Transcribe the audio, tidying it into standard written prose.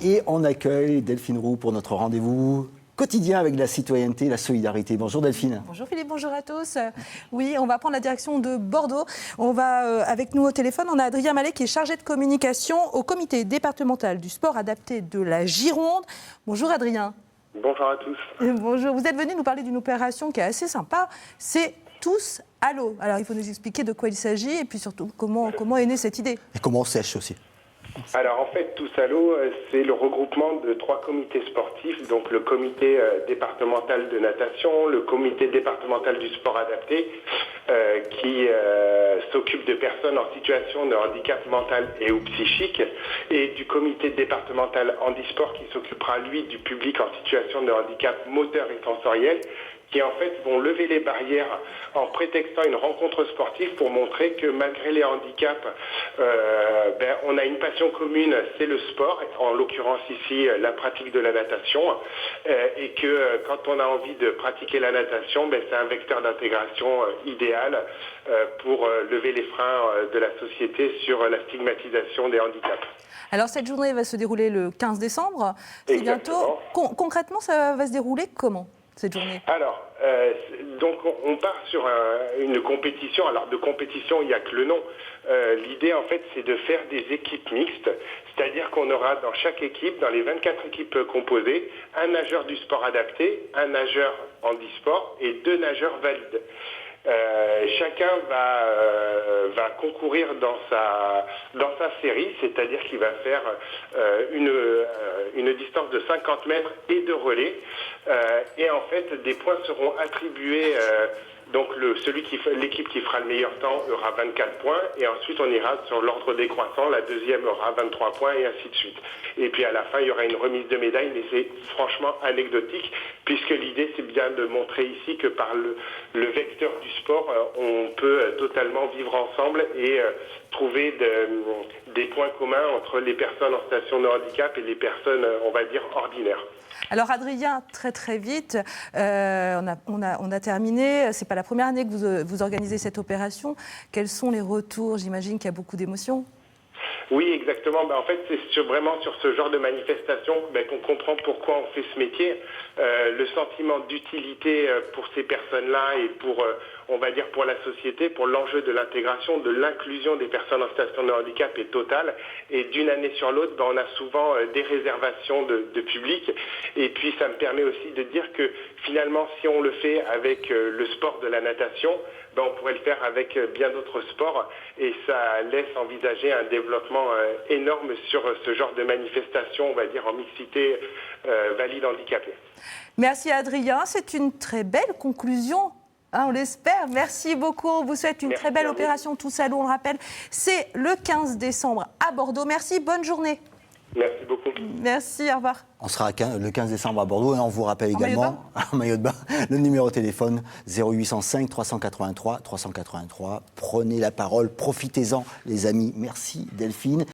Et on accueille Delphine Roux pour notre rendez-vous quotidien avec la citoyenneté, la solidarité. Bonjour Delphine. Bonjour Philippe, bonjour à tous. Oui, on va prendre la direction de Bordeaux. On va, avec nous au téléphone, on a Adrien Mallet qui est chargé de communication au comité départemental du sport adapté de la Gironde. Bonjour Adrien. Bonjour à tous. Bonjour, vous êtes venu nous parler d'une opération qui est assez sympa, c'est Tous à l'eau. Alors il faut nous expliquer de quoi il s'agit et puis surtout comment est née cette idée. Et comment on sèche aussi. Alors en fait, Tous à l'eau, c'est le regroupement de 3 comités sportifs, donc le comité départemental de natation, le comité départemental du sport adapté, qui s'occupe de personnes en situation de handicap mental et ou psychique, et du comité départemental handisport qui s'occupera lui du public en situation de handicap moteur et sensoriel, qui en fait vont lever les barrières en prétextant une rencontre sportive pour montrer que malgré les handicaps, on a une passion commune, c'est le sport, en l'occurrence ici la pratique de la natation, et que quand on a envie de pratiquer la natation, c'est un vecteur d'intégration idéal pour lever les freins de la société sur la stigmatisation des handicaps. Alors cette journée va se dérouler le 15 décembre, c'est bientôt. Concrètement, ça va se dérouler comment cette journée? Alors, donc on part sur une compétition. Alors de compétition, il n'y a que le nom. L'idée en fait, c'est de faire des équipes mixtes, c'est-à-dire qu'on aura dans chaque équipe, dans les 24 équipes composées, un nageur du sport adapté, un nageur handisport et 2 nageurs valides. Chacun va concourir dans sa série, c'est-à-dire qu'il va faire une distance de 50 mètres et de relais. Et en fait, des points seront attribués. Donc l'équipe qui fera le meilleur temps aura 24 points et ensuite on ira sur l'ordre décroissant, la deuxième aura 23 points et ainsi de suite. Et puis à la fin il y aura une remise de médaille, mais c'est franchement anecdotique puisque l'idée c'est bien de montrer ici que par le vecteur du sport on peut totalement vivre ensemble et trouver des points communs entre les personnes en situation de handicap et les personnes on va dire ordinaires. Alors Adrien, très vite, on a terminé, c'est pas la première année que vous organisez cette opération. Quels sont les retours? J'imagine qu'il y a beaucoup d'émotions. Oui, exactement. En fait, c'est vraiment sur ce genre de manifestation qu'on comprend pourquoi on fait ce métier. Le sentiment d'utilité pour ces personnes-là et pour, on va dire, pour la société, pour l'enjeu de l'intégration, de l'inclusion des personnes en situation de handicap est total. Et d'une année sur l'autre, on a souvent des réservations de public. Et puis, ça me permet aussi de dire que finalement, si on le fait avec le sport de la natation, on pourrait le faire avec bien d'autres sports et ça laisse envisager un développement énorme sur ce genre de manifestation, on va dire en mixité valide handicapée. Merci Adrien, c'est une très belle conclusion. On l'espère. Merci beaucoup. On vous souhaite une très belle opération Tous à l'eau. On le rappelle, c'est le 15 décembre à Bordeaux. Merci, bonne journée. Merci beaucoup. Merci, au revoir. On sera le 15 décembre à Bordeaux et on vous rappelle également, en maillot de bain, le numéro de téléphone 0805 383 383. Prenez la parole, profitez-en les amis. Merci Delphine.